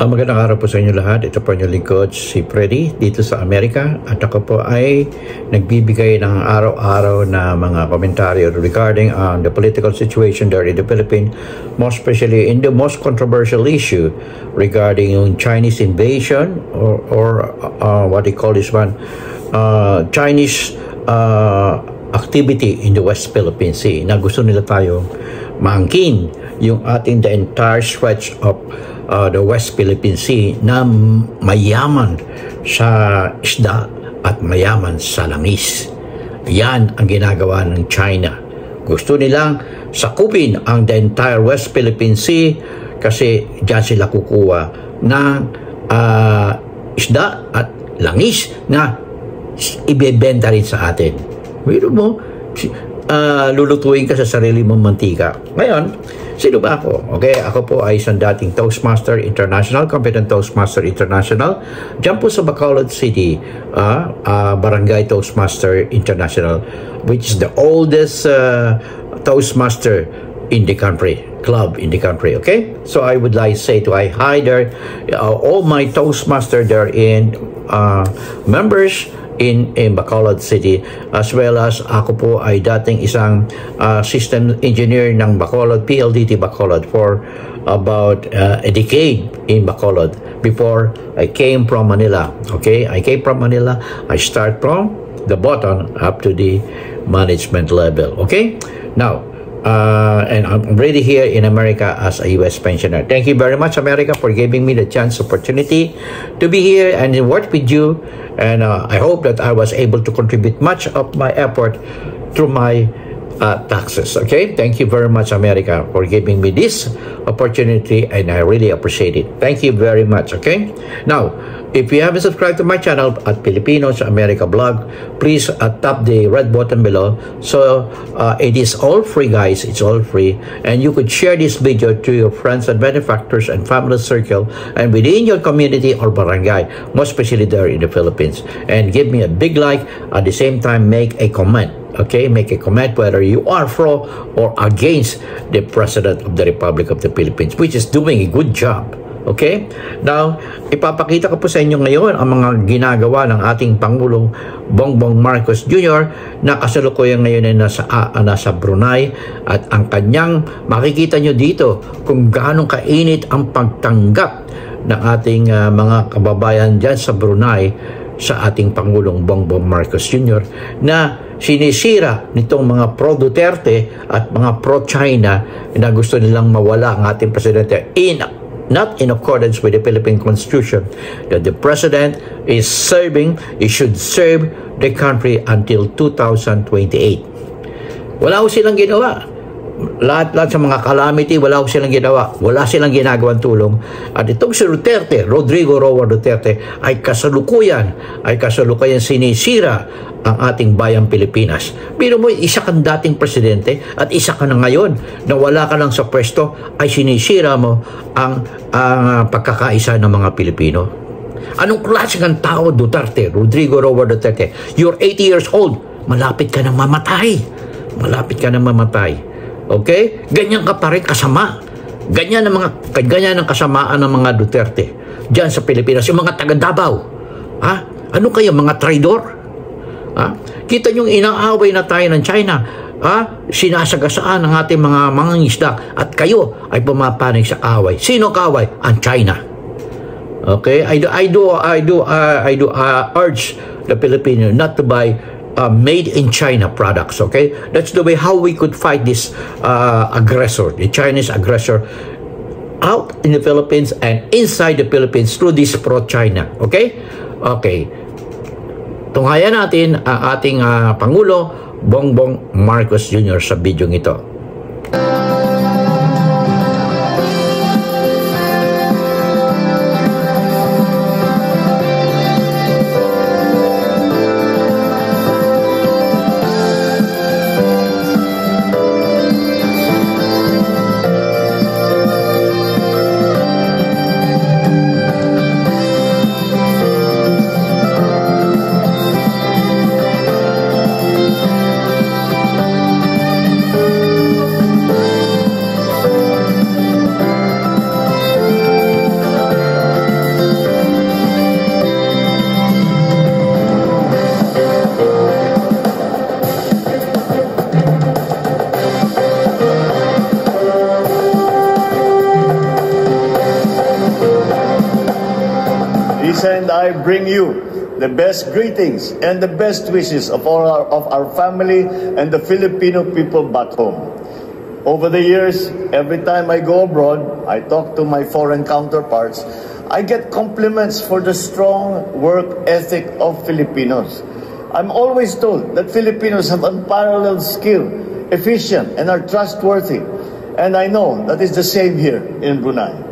Magandang araw po sa inyo lahat. Ito po inyong lingkod, si Freddy, dito sa Amerika. At ako po ay nagbibigay ng araw-araw na mga komentaryo regarding the political situation there in the Philippines, more especially in the most controversial issue regarding yung Chinese invasion or what they call this one, Chinese activity in the West Philippine Sea na gusto nila tayong maangkin yung ating the entire stretch of the West Philippine Sea na mayaman sa isda at mayaman sa langis. Yan ang ginagawa ng China. Gusto nilang sakupin ang the entire West Philippine Sea kasi dyan sila kukuha ng isda at langis na ibebenta rin sa atin. Pero mo, lulutuin ka sa sarili mong mantika. Ngayon, sino ba ako? Okay, ako po ay isang dating Toastmaster International, competent Toastmaster International. Diyan po sa Bacolod City, Barangay Toastmaster International, which is the oldest Toastmaster in the country, club in the country, okay? So I would like to say to hi there, all my Toastmaster there in members in Bacolod City, as well as ako po ay dating isang system engineer ng Bacolod, PLDT Bacolod for about a decade in Bacolod before I came from Manila. Okay, I came from Manila. I start from the bottom up to the management level. Okay, now and I'm already here in America as a U.S. pensioner. Thank you very much, America, for giving me the opportunity to be here and work with you. And I hope that I was able to contribute much of my effort through my taxes. Okay, thank you very much, America, for giving me this opportunity, and I really appreciate it. Thank you very much. Okay, now if you haven't subscribed to my channel at Filipinos America Blog, please tap the red button below. So it is all free, guys. It's all free, and you could share this video to your friends and benefactors and family circle and within your community or barangay, most especially there in the Philippines. And give me a big like. At the same time, make a comment. Okay, make a comment whether you are pro or against the President of the Republic of the Philippines, which is doing a good job. Okay? Now, ipapakita ko po sa inyo ngayon ang mga ginagawa ng ating Pangulong Bongbong Marcos Jr. na kasalukuyan ngayon ay nasa Brunei, at ang kanyang makikita nyo dito kung gaano kainit ang pagtanggap ng ating mga kababayan dyan sa Brunei sa ating Pangulong Bongbong Marcos Jr. na sinisira nitong mga pro-Duterte at mga pro-China na gusto nilang mawala ang ating presidente not in accordance with the Philippine Constitution, that the president is should serve the country until 2028. Wala ko silang ginawa. Lahat sa mga calamity, wala ko silang ginawa. Wala silang ginagawang tulong. At itong si Duterte, Rodrigo Roa Duterte, ay kasalukuyan sinisira ang ating bayang Pilipinas. Pero mo, isa kang dating presidente at isa ka na ngayon na wala ka lang sa pwesto, ay sinisira mo ang pagkakaisa ng mga Pilipino. Anong klase kang tao, Duterte, Rodrigo Roa Duterte? You're 80 years old. Malapit ka nang mamatay. Okay? Ganyan ka pa rin kasama. Ganyan ang kasamaan ng mga Duterte diyan sa Pilipinas, yung mga taga Davao. Ano kayo, mga traidor? Kita nyo inaaway na tayo ng China. Sinasagasaan ng ating mga mangingisda at kayo ay pumapanig sa away. Sino kaaway? Ang China. Okay? I do urge the Filipino not to buy made in China products. Okay, that's the way how we could fight this aggressor, the Chinese aggressor, out in the Philippines and inside the Philippines through this pro-China. Okay, tunghayan natin ang ating Pangulo Bongbong Marcos Jr. sa video ito. Lisa and I bring you the best greetings and the best wishes of our family and the Filipino people back home. Over the years, every time I go abroad, I talk to my foreign counterparts, I get compliments for the strong work ethic of Filipinos. I'm always told that Filipinos have unparalleled skill, efficient, and are trustworthy. And I know that is the same here in Brunei.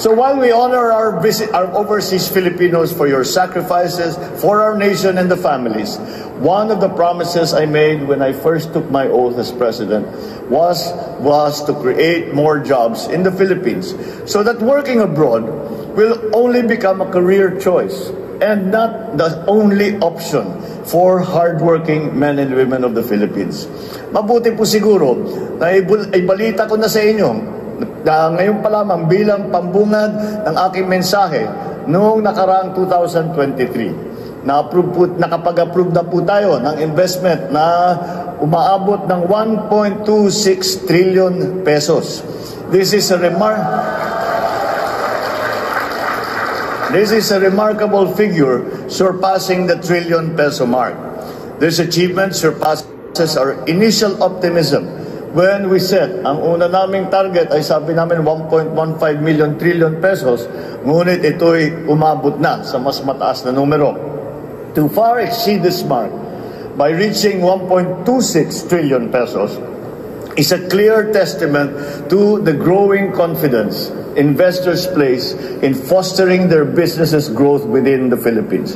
So while we honor our overseas Filipinos for your sacrifices, for our nation and the families, one of the promises I made when I first took my oath as president was to create more jobs in the Philippines so that working abroad will only become a career choice and not the only option for hardworking men and women of the Philippines. Mabuti po siguro na ibalita ko na sa inyo na ngayon pa lamang bilang pambungad ng aking mensahe noong nakaraang 2023. Nakapag-approve na po tayo ng investment na umaabot ng 1.26 trillion pesos. This is a remarkable figure surpassing the trillion peso mark. This achievement surpasses our initial optimism when we said, ang una naming target ay sabi namin 1.15 million trillion pesos, ngunit ito'y umabot na sa mas mataas na numero. To far exceed this mark by reaching 1.26 trillion pesos is a clear testament to the growing confidence investors place in fostering their businesses' growth within the Philippines.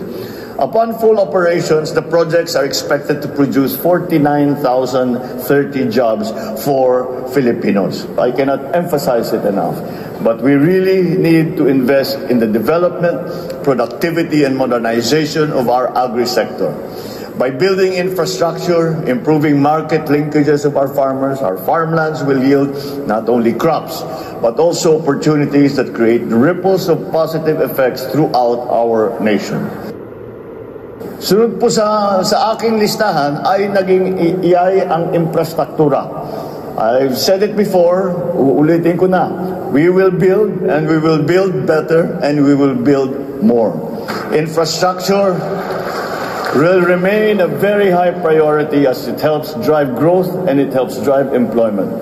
Upon full operations, the projects are expected to produce 49,030 jobs for Filipinos. I cannot emphasize it enough. But we really need to invest in the development, productivity, and modernization of our agri-sector. By building infrastructure, improving market linkages of our farmers, our farmlands will yield not only crops, but also opportunities that create ripples of positive effects throughout our nation. Sunod po sa aking listahan ay naging ang infrastruktura. I've said it before, uulitin ko na. We will build and we will build better and we will build more. Infrastructure will remain a very high priority as it helps drive growth and it helps drive employment.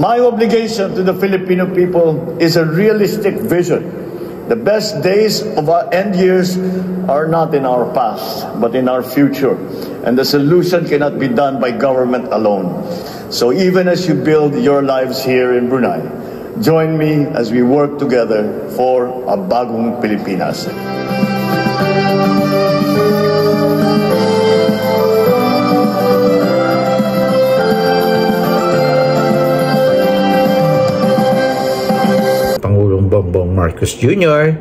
My obligation to the Filipino people is a realistic vision. The best days of our end years are not in our past, but in our future. And the solution cannot be done by government alone. So even as you build your lives here in Brunei, join me as we work together for a bagong Pilipinas. Pangulong Bongbong Marcos Jr.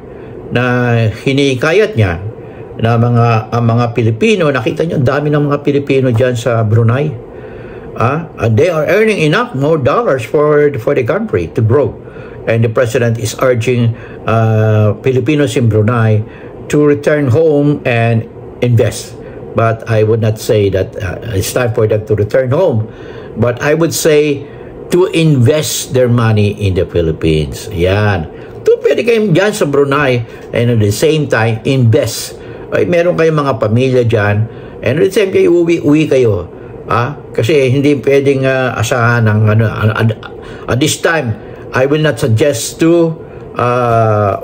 na hinikayat niya na ang mga Pilipino, nakita niyo ang dami ng mga Pilipino diyan sa Brunei. They are earning enough more dollars for the country to grow. And the president is urging Filipinos in Brunei to return home and invest. But I would not say that it's time for them to return home. But I would say to invest their money in the Philippines. Yan. Pwede kayong dyan sa Brunei and at the same time, invest. Ay, meron kayong mga pamilya dyan and at the same time, uwi kayo. Kasi hindi pwedeng asahan ng at this time, I will not suggest to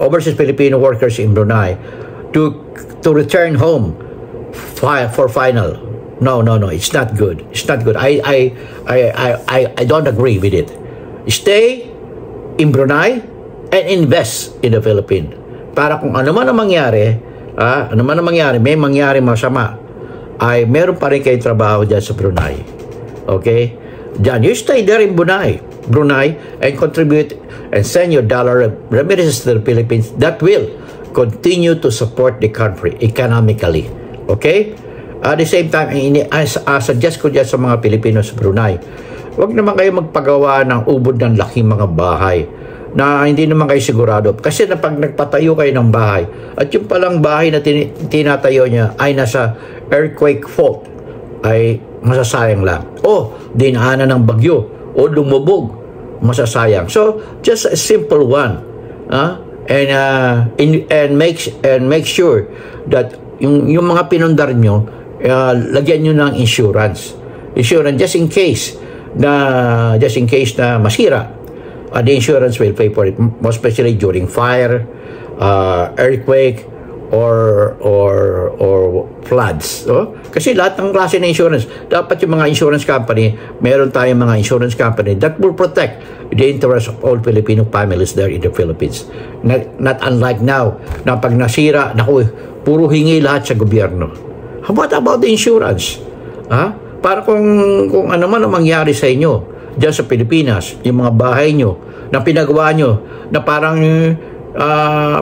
overseas Filipino workers in Brunei to return home for final. No, it's not good. It's not good. I don't agree with it. Stay in Brunei and invest in the Philippines. Para kung ano man ang mangyari, may mangyari masama, ay meron pa rin kayong trabaho dyan sa Brunei. Okay? Dyan, you stay there in Brunei and contribute and send your dollar remittances to the Philippines that will continue to support the country economically. Okay? At the same time, suggest ko dyan sa mga Pilipino sa Brunei, huwag naman kayo magpagawa ng ubod ng laking mga bahay na hindi naman kayo sigurado. Kasi na pag nagpatayo kayo ng bahay, at yung palang bahay na tinatayo niya ay nasa earthquake fault, ay masasayang lang. O, dinaanan ng bagyo, o lumubog, masasayang. So, just a simple one. and make sure that yung mga pinundar nyo, lagyan nyo ng insurance just in case na masira. The insurance will pay for it, most especially during fire, earthquake, or floods. Kasi lahat ng klase ng insurance, dapat yung mga insurance company, meron tayong mga insurance company that will protect the interest of all Filipino families there in the Philippines. Not unlike now, na pag nasira, naku, puro hingi lahat sa gobyerno. What about the insurance? Para kung ano man ang mangyari sa inyo diyan sa Pilipinas, yung mga bahay nyo na pinagawa nyo na parang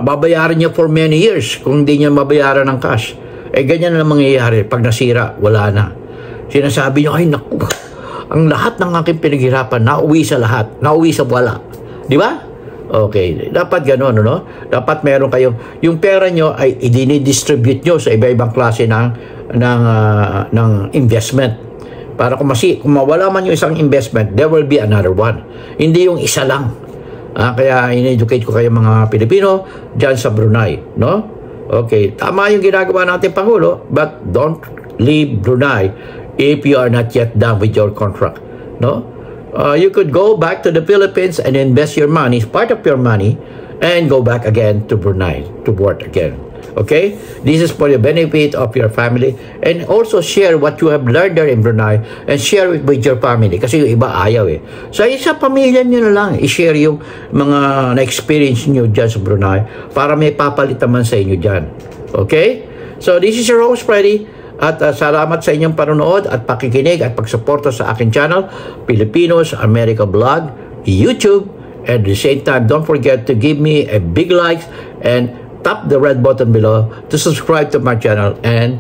babayaran nyo for many years kung hindi nyo mabayaran ng cash. Ganyan na mangyayari. Pag nasira, wala na. Sinasabi nyo, ay naku, ang lahat ng aking pinaghirapan, nauwi sa lahat. Nauwi sa wala. Di ba? Okay. Dapat gano'n, no? Dapat meron kayong, yung pera nyo ay i-distribute nyo sa iba-ibang klase ng investment. Para kung mawala man yung isang investment, there will be another one. Hindi yung isa lang. Kaya in-educate ko kayo mga Pilipino dyan sa Brunei, no? Okay, tama yung ginagawa natin Pangulo, but don't leave Brunei if you are not yet done with your contract, no? You could go back to the Philippines and invest your money, part of your money, and go back again to Brunei to work again. Okay? This is for the benefit of your family, and also share what you have learned there in Brunei and share it with your family kasi yung iba ayaw So isa pamilya nyo na lang i-share yung mga na-experience nyo dyan sa Brunei para may papalit naman sa inyo dyan. Okay? So this is your host Freddy at salamat sa inyong panonood at pakikinig at pagsuporta sa aking channel Filipinos America Vlog, YouTube, and at the same time don't forget to give me a big like and tap the red button below to subscribe to my channel, and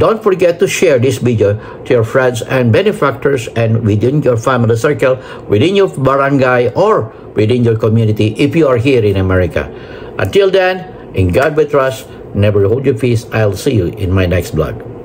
don't forget to share this video to your friends and benefactors and within your family circle, within your barangay, or within your community if you are here in America. Until then, in God we trust, never hold your peace. I'll see you in my next vlog.